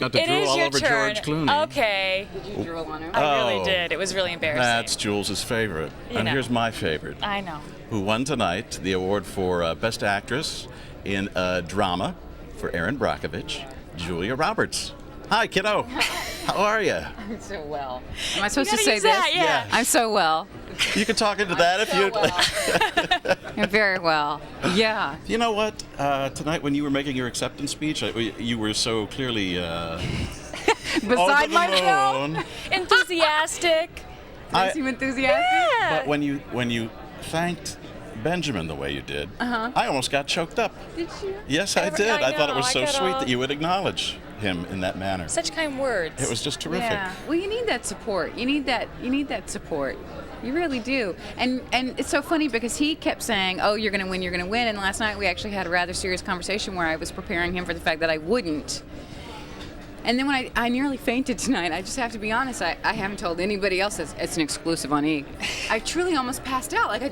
got to drool all over turn. George Clooney. Okay. Did you drool on her? I really did. It was really embarrassing. That's Jules' favorite. And know. here's my favorite. I know. Who won tonight the award for Best Actress in a Drama for Erin Brockovich, Julia Roberts. Hi, kiddo. How are you? I'm so well. Am I supposed to gotta say use this? that, yeah. I'm so well. You can talk into that if you'd like. I'm very well. Yeah. You know what? Tonight when you were making your acceptance speech, you were so clearly Beside over the myself. moon. Enthusiastic. I seem enthusiastic. Yeah. But when you thanked Benjamin the way you did, I almost got choked up. Did you? Yes, I did. I thought it was so got sweet all- that you would acknowledge him in that manner. Such kind words. It was just terrific. Yeah. Well, you need that support. You need that support. You really do. And it's so funny because he kept saying, "Oh, you're going to win, you're going to win." And last night we actually had a rather serious conversation where I was preparing him for the fact that I wouldn't. And then when I nearly fainted tonight, I just have to be honest, I haven't told anybody else. It's an exclusive on E. I truly almost passed out. Like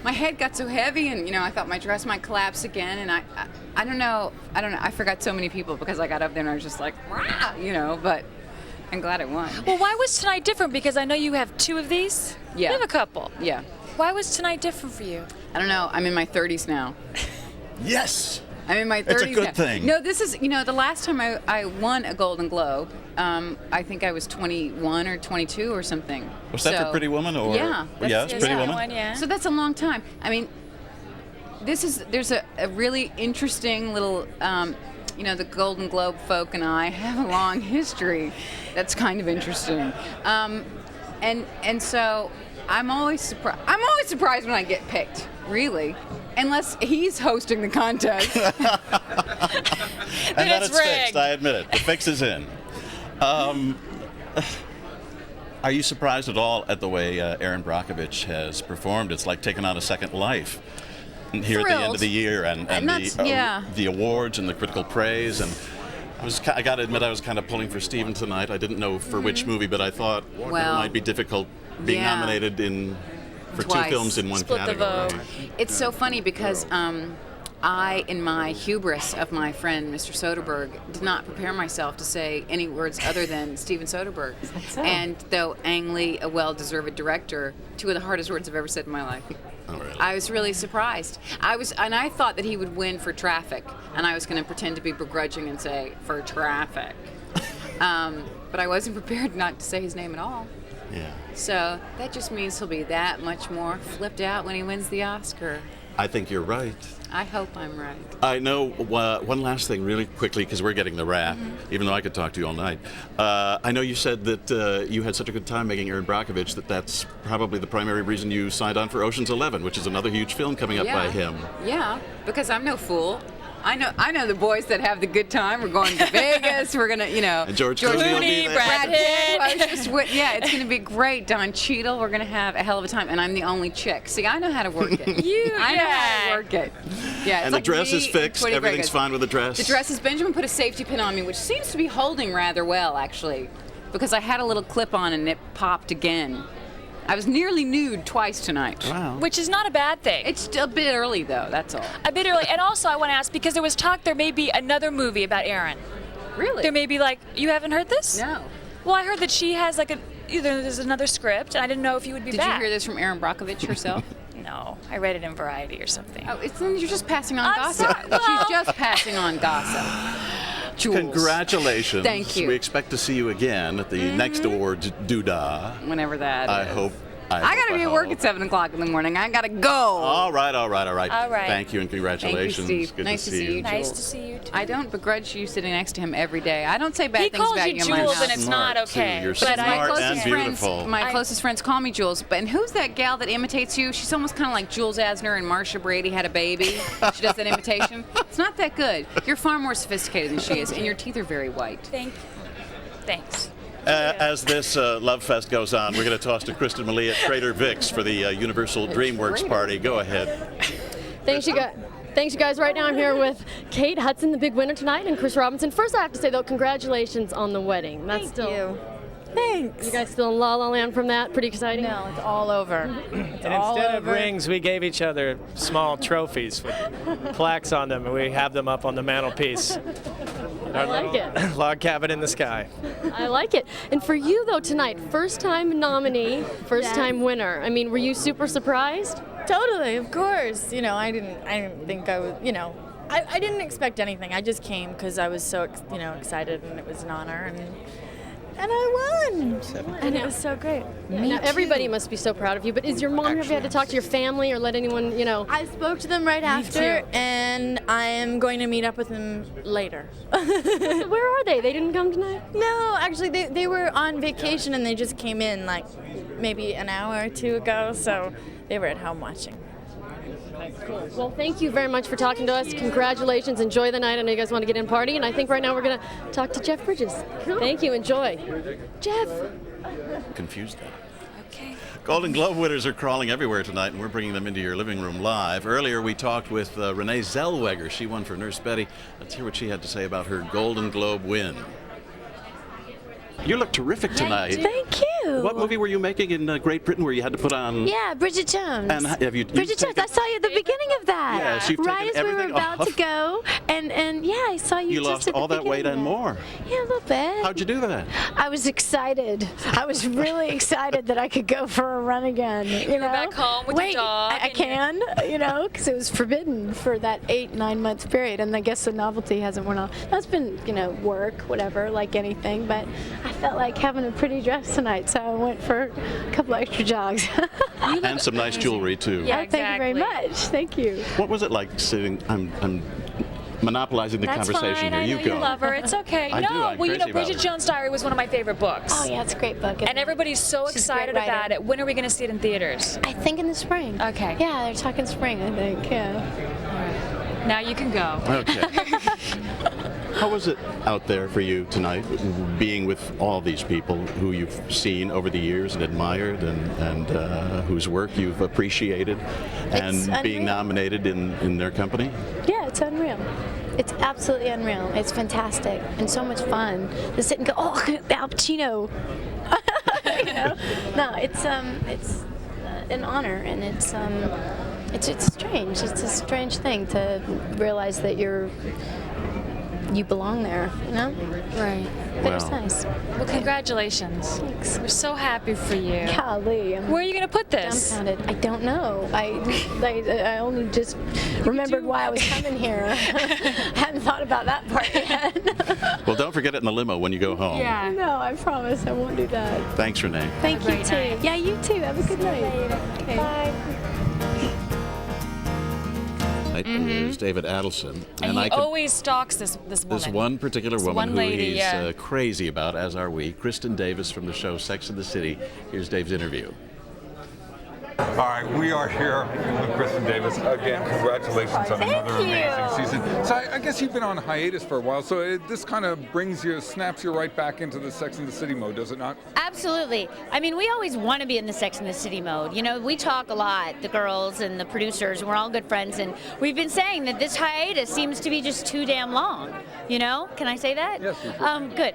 my head got so heavy, and I thought my dress might collapse again. And I don't know. I forgot so many people because I got up there and I was just like, rah, but I'm glad I won. Well, why was tonight different? Because I know you have 2 of these. Yeah. You have a couple. Yeah. Why was tonight different for you? I don't know. I'm in my 30s now. Yes. I'm in my 30s It's a good now. thing. No, this is, the last time I won a Golden Globe, I think I was 21 or 22 or something. Was that for Pretty Woman or? Yeah. Yeah, it's Pretty Woman. One, yeah. So that's a long time. I mean, there's a really interesting little, the Golden Globe folk and I have a long history that's kind of interesting. And so I'm always surprised. I'm always surprised when I get picked, really. Unless he's hosting the contest. And that it's it's fixed, rigged. I admit it. The fix is in. Are you surprised at all at the way Erin Brockovich has performed? It's like taking on a second life here at the end of the year, and the awards and the critical praise. And I got to admit, I was kind of pulling for Stephen tonight. I didn't know for which movie, but I thought it might be difficult being nominated for Twice. 2 films in one Split the category. vote. It's so funny because I, in my hubris of my friend Mr. Soderbergh, did not prepare myself to say any words other than Steven Soderbergh. And though Ang Lee, a well-deserved director, 2 of the hardest words I've ever said in my life. Oh, really? I was really surprised. I thought that he would win for Traffic, and I was going to pretend to be begrudging and say for Traffic. But I wasn't prepared not to say his name at all. Yeah. So that just means he'll be that much more flipped out when he wins the Oscar. I think you're right. I hope I'm right. I know one last thing really quickly, because we're getting the wrap, even though I could talk to you all night. I know you said that you had such a good time making Erin Brockovich that's probably the primary reason you signed on for Ocean's 11, which is another huge film coming up by him. Yeah, because I'm no fool. I know the boys that have the good time. We're going to Vegas. We're gonna, And George Clooney will be there. Brad Pitt. I was just it's gonna be great. Don Cheadle. We're gonna have a hell of a time, and I'm the only chick. See, I know how to work it. I know how to work it. Yeah. It's And like the dress me is fixed. and 20 Everything's Gregas. fine with the dress. The dress is. Benjamin put a safety pin on me, which seems to be holding rather well, actually, because I had a little clip on and it popped again. I was nearly nude twice tonight. Wow. Which is not a bad thing. It's a bit early, though. That's all. A bit early. And also, I want to ask, because there was talk there may be another movie about Erin. Really? There may be you haven't heard this? No. Well, I heard that she has either there's another script, and I didn't know if you would be Did back. you hear this from Erin Brockovich herself? No, I read it in Variety or something. Oh, you're just passing on I'm gossip. sorry, well- She's just passing on gossip. Jules. Congratulations. Thank you. We expect to see you again at the next awards doodah. Whenever that I is. hope. I gotta be at work at 7 o'clock in the morning. I gotta go. All right. All right. Thank you and congratulations. Thank you, Steve. Good Nice to to see see you. you. Nice Jules. to see you too. I don't begrudge you sitting next to him every day. I don't say bad He things calls about you you in my Jules, house. and it's not Smart, too. okay. You're But smart I- and beautiful. My closest friends call me Jules. But and who's that gal that imitates you? She's almost kind of like Jules Asner and Marsha Brady had a baby. She does that imitation. It's not that good. You're far more sophisticated than she is, and your teeth are very white. Thanks. As this Love Fest goes on, we're going to toss to Kristen Malee at Trader Vic's for the Universal DreamWorks party. Go ahead. Thanks, you guys. Right now I'm here with Kate Hudson, the big winner tonight, and Chris Robinson. First, I have to say, though, congratulations on the wedding. Thank you. Thanks. You guys still in La La Land from that? Pretty exciting? No, it's all over. It's And all instead of over. rings, we gave each other small trophies with plaques on them, and we have them up on the mantelpiece. I like it. Log cabin in the sky. I like it. And for you, though, tonight, first time nominee, first time winner. I mean, were you super surprised? Totally, of course. You know, I didn't think I was, you know, I didn't expect anything. I just came because I was so, excited, and it was an honor, and I won. And it was so great. Now, everybody must be so proud of you, but is your mom, have you had to talk to your family or let anyone, you know? I spoke to them right after, and I am going to meet up with them later. Where are they? They didn't come tonight? No, actually, they were on vacation, and they just came in like maybe an hour or two ago, so they were at home watching. Well, thank you very much for talking to us. Congratulations. Enjoy the night. I know you guys want to get in and party, and I think right now we're going to talk to Jeff Bridges. Thank you. Enjoy. Jeff. Confused now. Okay. Golden Globe winners are crawling everywhere tonight, and we're bringing them into your living room live. Earlier, we talked with Renee Zellweger. She won for Nurse Betty. Let's hear what she had to say about her Golden Globe win. You look terrific tonight. Thank you. What movie were you making in Great Britain where you had to put on? Yeah, Bridget Jones. And have you? Bridget Jones. I saw you at the beginning of that. Yes, you've right taken as we were everything about off. to go, and yeah, I saw you. You just lost at the all that weight beginning and of more. Yeah, a little bit. How'd you do that? I was excited. I was really excited that I could go for a run again. You know, back home with your Wait, dog I can. You know, because it was forbidden for that 8-9 month period, and I guess the novelty hasn't worn off. That's been, work, whatever, like anything. But I felt like having a pretty dress tonight, so I went for a couple extra jogs. And some nice jewelry too. Yeah, Thank you very exactly. much. Thank you. What was it like sitting? I'm monopolizing the That's conversation fine. here. I You know go. you love her. It's okay. I do. No, I'm well, crazy about Bridget her. Jones' Diary was one of my favorite books. Oh yeah, it's a great book. And everybody's so She's a excited great about writer. it. When are we going to see it in theaters? I think in the spring. Okay. Yeah, they're talking spring, I think. Yeah. Now you can go. Okay. How was it out there for you tonight, being with all these people who you've seen over the years and admired, and whose work you've appreciated, and It's being unreal. nominated in their company? Yeah, it's unreal. It's absolutely unreal. It's fantastic and so much fun to sit and go, oh, Al Pacino. No, it's an honor, and it's strange. It's a strange thing to realize that you belong there, Right. But it's Wow. nice. Well, congratulations. Thanks. We're so happy for you. Golly, I'm Where are you going to put this? dumbfounded. I don't know. I only just remembered why I was coming here. I hadn't thought about that part yet. Well, don't forget it in the limo when you go home. Yeah. No, I promise I won't do that. Thanks, Renee. Thank you great too. night. Yeah, you too. Have a good night. Okay. Bye. Is David Adelson, And he I could, always stalks this woman. this one particular This woman one lady, who he's yeah. crazy about, as are we, Kristen Davis from the show Sex and the City. Here's Dave's interview. All right, we are here with Kristen Davis. Again, congratulations on another amazing season. So I guess you've been on hiatus for a while, so this kind of snaps you right back into the Sex and the City mode, does it not? Absolutely. I mean, we always want to be in the Sex and the City mode. We talk a lot, the girls and the producers, and we're all good friends, and we've been saying that this hiatus seems to be just too damn long. Can I say that? Yes, you can. Good.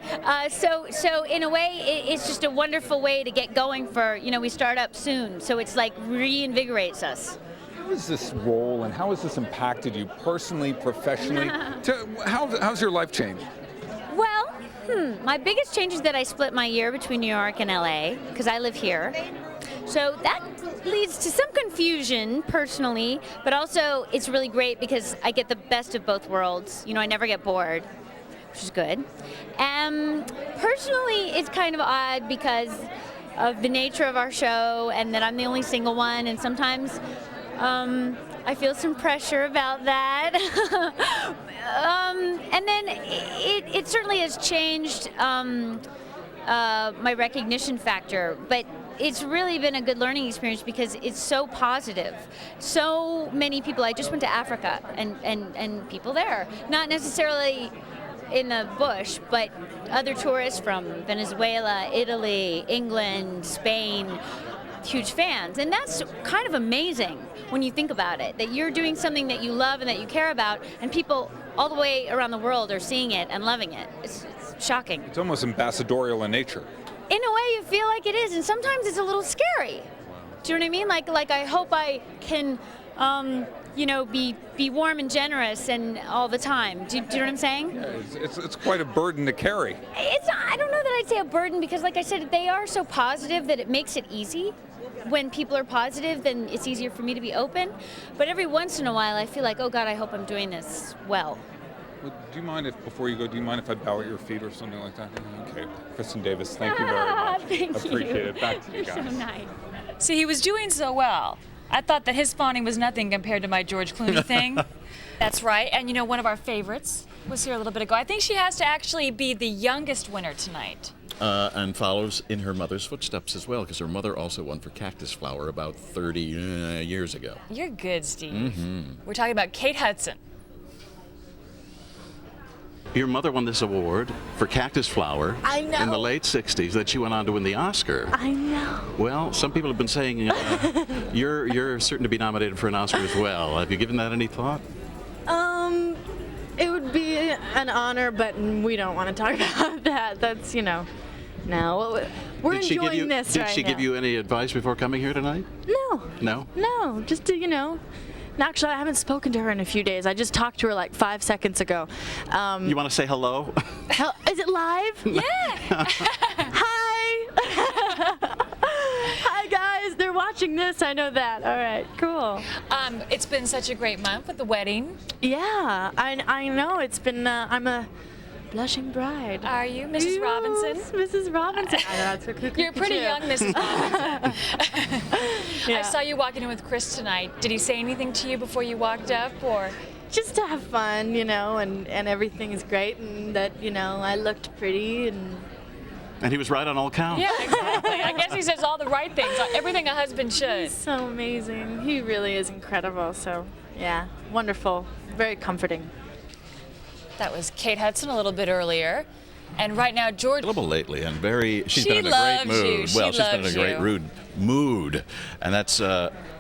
So in a way, it's just a wonderful way to get going for, we start up soon, so it's like reinvigorates us. How has this role and how has this impacted you personally, professionally? How's your life changed? Well, my biggest change is that I split my year between New York and LA because I live here. So that leads to some confusion personally, but also it's really great because I get the best of both worlds. I never get bored, which is good. Personally, it's kind of odd because of the nature of our show and that I'm the only single one, and sometimes I feel some pressure about that. And then it certainly has changed my recognition factor, but it's really been a good learning experience because it's so positive. So many people, I just went to Africa and people there, not necessarily in the bush, but other tourists from Venezuela, Italy, England, Spain, huge fans. And that's kind of amazing when you think about it, that you're doing something that you love and that you care about, and people all the way around the world are seeing it and loving it. It's shocking. It's almost ambassadorial in nature. In a way, you feel like it is, and sometimes it's a little scary. Do you know what I mean? Like I hope I can be warm and generous and all the time. Do you know what I'm saying? Yeah, it's quite a burden to carry. I don't know that I'd say a burden because, like I said, they are so positive that it makes it easy. When people are positive, then it's easier for me to be open. But every once in a while, I feel like, oh God, I hope I'm doing this well. Well, before you go, do you mind if I bow at your feet or something like that? Okay. Kristen Davis, thank you very much. Thank Appreciate it. Back to you guys. You're so nice. See, he was doing so well. I thought that his fawning was nothing compared to my George Clooney thing. That's right. And one of our favorites was here a little bit ago. I think she has to actually be the youngest winner tonight. And follows in her mother's footsteps as well, because her mother also won for Cactus Flower about 30 years ago. You're good, Steve. Mm-hmm. We're talking about Kate Hudson. Your mother won this award for Cactus Flower I know. in the late 60s, that she went on to win the Oscar. I know. Well, some people have been saying you're certain to be nominated for an Oscar as well. Have you given that any thought? It would be an honor, but we don't want to talk about that. That's, no. We're enjoying this right now. Did she give you any advice before coming here tonight? No. No? No, just to, Actually, I haven't spoken to her in a few days. I just talked to her like 5 seconds ago. You want to say hello? Is it live? Yeah. Hi. Hi, guys. They're watching this. I know that. All right. Cool. It's been such a great month with the wedding. Yeah, I know. It's been. I'm a blushing bride. Are you, Mrs. Robinson? Mrs. Robinson. I know, that's a You're pretty young, Mrs. Robinson. Yeah. I saw you walking in with Chris tonight. Did he say anything to you before you walked up, or? Just to have fun, and everything is great, and that, I looked pretty, and he was right on all counts. Yeah, exactly. I guess he says all the right things, everything a husband should. He's so amazing. He really is incredible. So, yeah, wonderful, very comforting. That was Kate Hudson a little bit earlier. And right now, George... A little lately, and she's She been in a loves great mood. you. She Well, she's been in a loves great you. mood. And that's,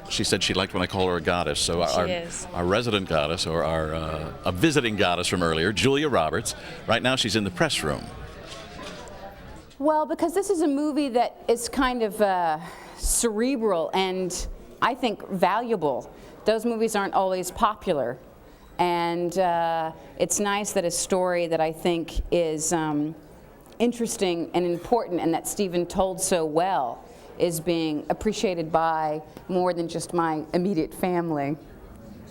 she said she liked when I call her a goddess. So our resident goddess, or a visiting goddess from earlier, Julia Roberts, right now she's in the press room. Well, because this is a movie that is kind of cerebral and I think valuable. Those movies aren't always popular. And it's nice that a story that I think is interesting and important and that Stephen told so well is being appreciated by more than just my immediate family.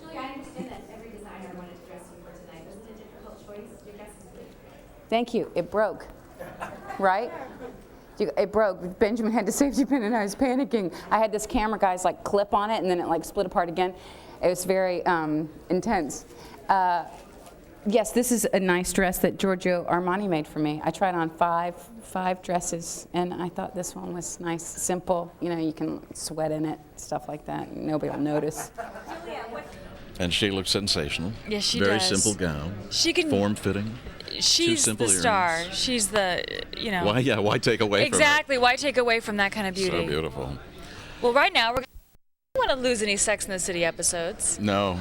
Julie, I understand that every designer wanted to dress you for tonight. Was it a difficult choice? Your guess is good. Thank you. It broke. Right? It broke. Benjamin had the safety pin and I was panicking. I had this camera guy's clip on it and then it split apart again. It was very intense. Yes, this is a nice dress that Giorgio Armani made for me. I tried on five dresses, and I thought this one was nice, simple. You can sweat in it, stuff like that. Nobody will notice. And she looks sensational. Yes, she Very does. simple gown. She can. Form-fitting. She's the star. She's the, Why take away from her? Exactly. Why take away from that kind of beauty? So beautiful. Well, right now, I don't want to lose any Sex in the City episodes. No.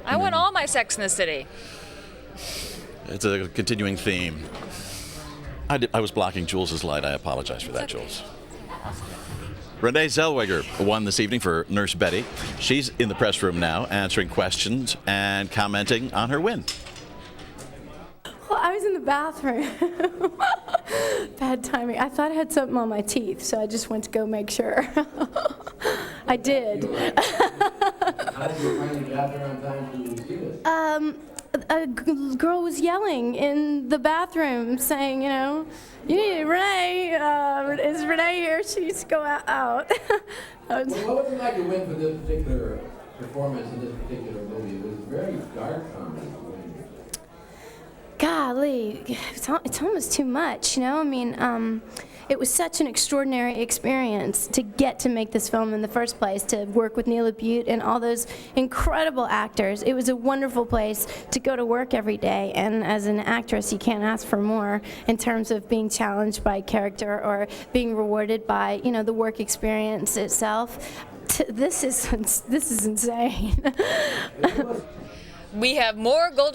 I want all my Sex in the City. It's a continuing theme. I was blocking Jules's light. I apologize for that, Jules. Renee Zellweger won this evening for Nurse Betty. She's in the press room now, answering questions and commenting on her win. Well, I was in the bathroom. Bad timing. I thought I had something on my teeth, so I just went to go make sure. I did. How did you finally get there on time to receive it? A girl was yelling in the bathroom, saying, you need Renee. Is Renee here? She needs to go out. What was it like to win for this particular performance in this particular movie? It was very dark comedy. Golly, it's almost too much, it was such an extraordinary experience to get to make this film in the first place, to work with Neil Butte and all those incredible actors. It was a wonderful place to go to work every day, and as an actress, you can't ask for more in terms of being challenged by character or being rewarded by, the work experience itself. This is insane. We have more Golden